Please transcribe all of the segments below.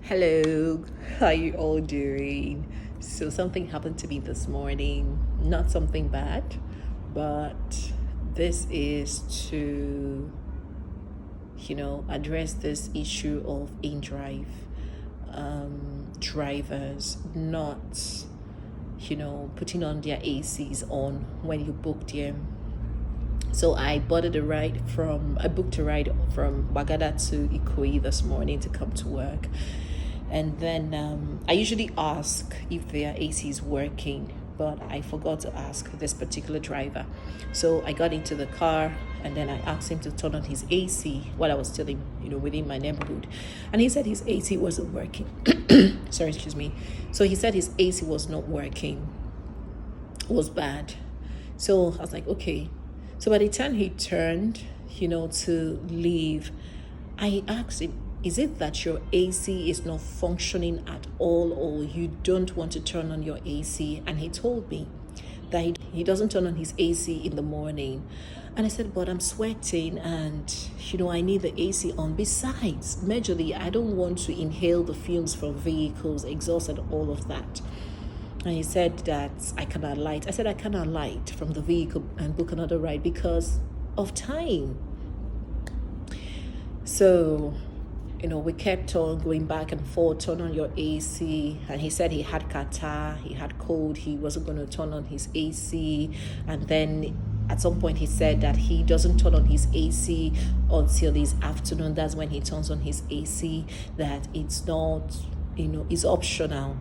Hello, how you all doing? So something happened to me this morning. Not something bad, but this is to, address this issue of Indrive drivers not, putting on their ACs on when you book them. So I booked a ride from Bagada to Ikoyi this morning to come to work. And then I usually ask if their AC is working, but I forgot to ask this particular driver. So I got into the car and then I asked him to turn on his AC while I was still within my neighborhood. And he said his AC wasn't working. Sorry, excuse me. So he said his AC was not working, was bad. So I was like, okay. So by the time he turned, to leave, I asked him, is it that your AC is not functioning at all, or you don't want to turn on your AC? And he told me that he doesn't turn on his AC in the morning. And I said, but I'm sweating and, I need the AC on. Besides, majorly, I don't want to inhale the fumes from vehicles, exhaust and all of that. And he said that I cannot light. I said I cannot light from the vehicle and book another ride because of time. So, we kept on going back and forth, turn on your AC. And he said he had catarrh, he had cold, he wasn't going to turn on his AC. And then at some point he said that he doesn't turn on his AC until his afternoon. That's when he turns on his AC, that it's not, it's optional.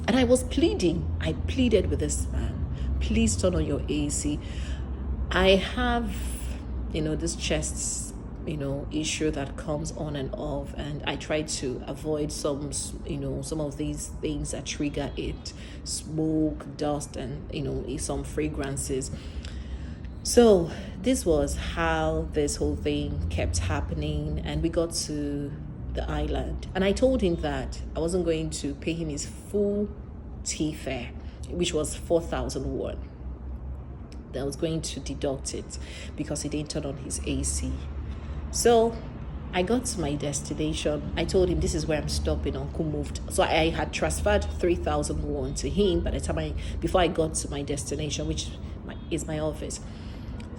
And I was pleading. I pleaded with this man, please turn on your AC. I have, this chest, issue that comes on and off, and I try to avoid some of these things that trigger it, smoke, dust, and, some fragrances. So this was how this whole thing kept happening, and we got to the island, and I told him that I wasn't going to pay him his full tea fare, which was 4,000 won. That I was going to deduct it because he didn't turn on his AC. So I got to my destination. I told him this is where I'm stopping. Uncle moved, so I had transferred 3,000 won to him by the time before I got to my destination, which is my office.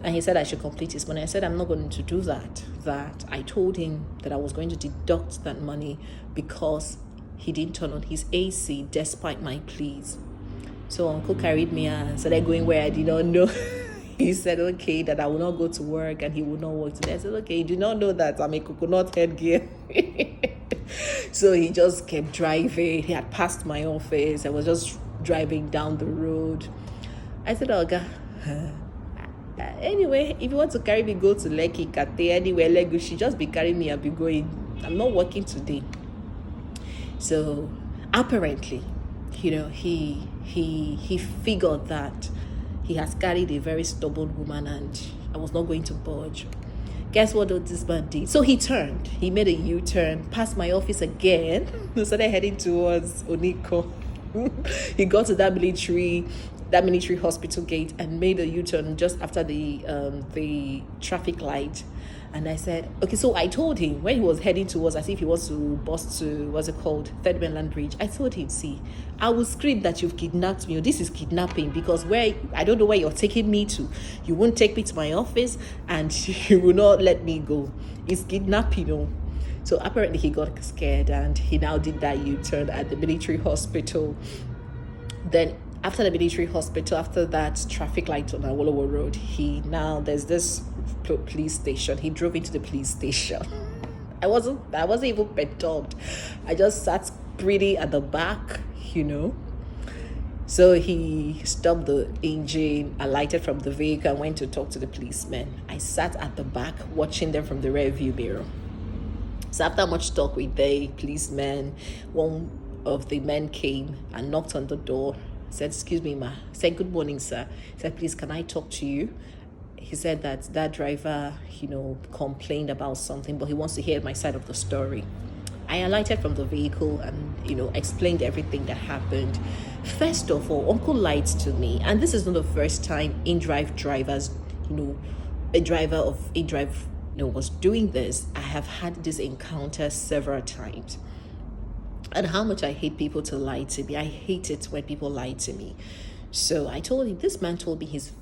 And he said I should complete his money. I said I'm not going to do that. That I told him that I was going to deduct that money because he didn't turn on his AC despite my pleas. So Uncle carried me and started going where I did not know. He said, okay, that I will not go to work and he will not work today. I said, okay, you do not know that I'm a coconut headgear. So he just kept driving. He had passed my office. I was just driving down the road. I said, Oga, anyway, if you want to carry me, go to Lekki, Kate, anywhere, Legushi, just be carrying me and be going. I'm not working today. So apparently, he figured that he has carried a very stubborn woman and I was not going to budge. Guess what this man did? So he turned. He made a U-turn, passed my office again, started heading towards Oniko. He got to that military hospital gate and made a U-turn just after the traffic light. And I said, okay, so I told him when he was heading towards, as if he was to bust to, what's it called, Third Mainland Bridge, I told him, see, I will scream that you've kidnapped me, or this is kidnapping, because I don't know where you're taking me to. You won't take me to my office and you will not let me go. It's kidnapping, So apparently he got scared and he now did that U-turn at the military hospital. Then after the military hospital, after that traffic light on Awolowo Road, there's this police station. He drove into the police station. I wasn't even perturbed. I just sat pretty at the back, So he stopped the engine, alighted from the vehicle, and went to talk to the policemen. I sat at the back watching them from the rear view mirror. So after much talk with the policemen, one of the men came and knocked on the door. Said, excuse me, ma. Said, good morning, sir. Said, please, can I talk to you? He said that driver, complained about something, but he wants to hear my side of the story. I alighted from the vehicle and, explained everything that happened. First of all, Uncle lied to me. And this is not the first time Indrive drivers, a driver of Indrive was doing this. I have had this encounter several times. And how much I hate people to lie to me. I hate it when people lie to me. So I told him, this man told me his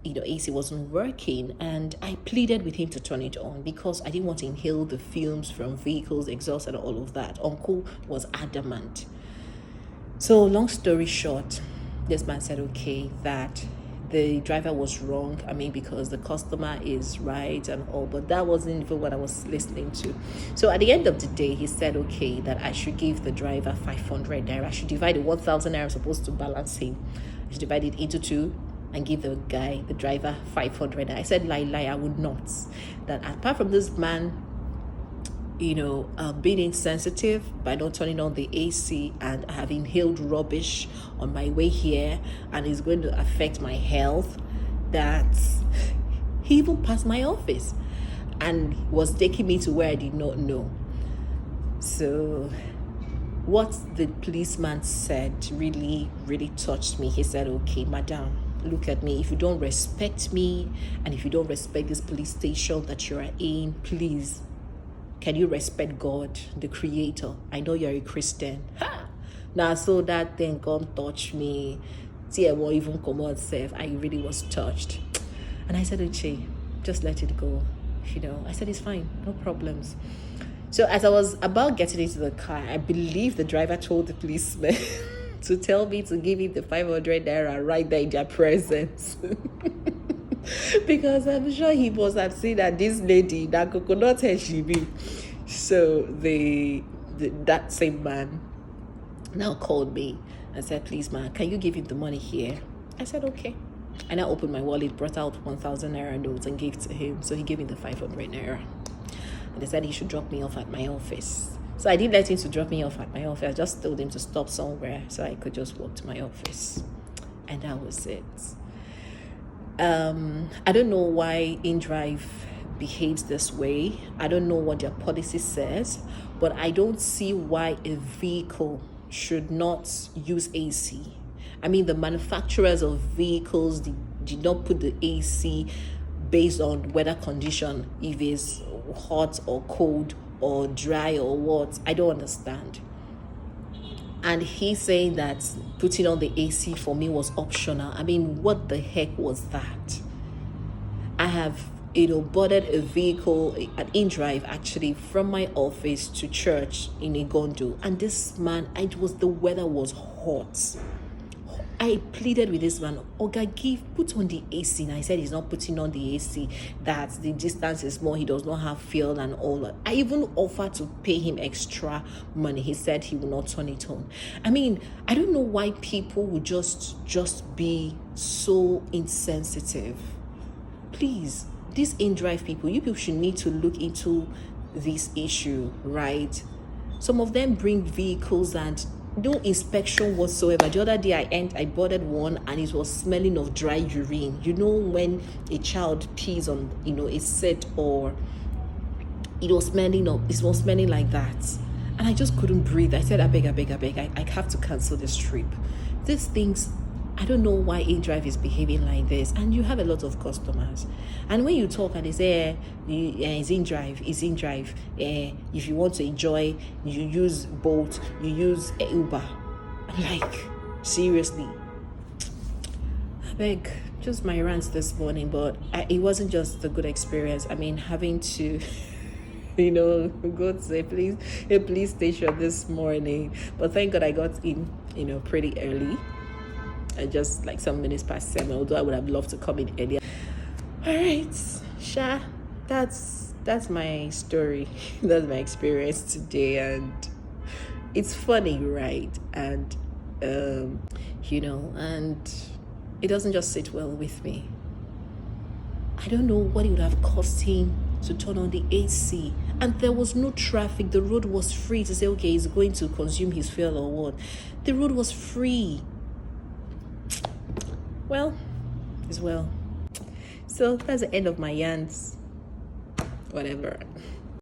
AC wasn't working, and I pleaded with him to turn it on because I didn't want to inhale the fumes from vehicles, exhaust, and all of that. Uncle was adamant. So long story short, this man said okay, that the driver was wrong. I mean, because the customer is right and all, but that wasn't even what I was listening to. So at the end of the day, he said okay, that I should give the driver 500 naira. I should divide the 1,000 naira I'm supposed to balance him. I should divide it into two and give the driver 500. I said lie, I would not. That apart from this man being insensitive by not turning on the AC, and I have inhaled rubbish on my way here, and it's going to affect my health, that he even passed my office and was taking me to where I did not know. So what the policeman said really, really touched me. He said, okay, madam, look at me. If you don't respect me, and if you don't respect this police station that you are in, please, can you respect God, the Creator? I know you're a Christian. Ha! Now, so that thing come touch me. See, I won't even come out safe. I really was touched. And I said, Uche, just let it go. I said, it's fine, no problems. So as I was about getting into the car, I believe the driver told the policeman to tell me to give him the 500 naira right there in their presence. Because I'm sure he must have seen that this lady, that coconut head she be. So that same man now called me and said, please, man, can you give him the money here? I said, okay. And I opened my wallet, brought out 1,000 naira notes and gave it to him. So he gave me the 500 naira. And they said he should drop me off at my office. So I didn't let him to drop me off at my office. I just told him to stop somewhere so I could just walk to my office. And that was it. I don't know why Indrive behaves this way. I don't know what their policy says, but I don't see why a vehicle should not use AC. I mean, the manufacturers of vehicles did not put the AC based on weather condition, if it's hot or cold or dry or what. I don't understand. And he's saying that putting on the AC for me was optional. I mean, what the heck was that? I have, boarded a vehicle at Indrive, actually, from my office to church in Igondo. And this man, the weather was hot. I pleaded with this man, Oga, put on the AC. And I said he's not putting on the AC, that the distance is more, he does not have fuel and all that. I even offered to pay him extra money. He said he will not turn it on. I mean, I don't know why people would just be so insensitive. Please, these Indrive people, you people should need to look into this issue, right? Some of them bring vehicles and no inspection whatsoever. The other day I boarded one and it was smelling of dry urine. When a child pees on a set, or it was smelling like that, and I just couldn't breathe. I said, I beg, I have to cancel this trip. These things, I don't know why Indrive is behaving like this. And you have a lot of customers, and when you talk and they say, it's Indrive, if you want to enjoy, you use Bolt, you use Uber. I'm like, seriously? I beg, just my rants this morning, but it wasn't just a good experience. I mean, having to go to a police station this morning, but thank God I got in pretty early. Just like some minutes past 7, although I would have loved to come in earlier. All right, Sha, that's my story. That's my experience today, and it's funny, right? And and it doesn't just sit well with me. I don't know what it would have cost him to turn on the AC, and there was no traffic. The road was free to say, okay, he's going to consume his fuel or what. The road was free. Well, as well. So that's the end of my yarns. Whatever.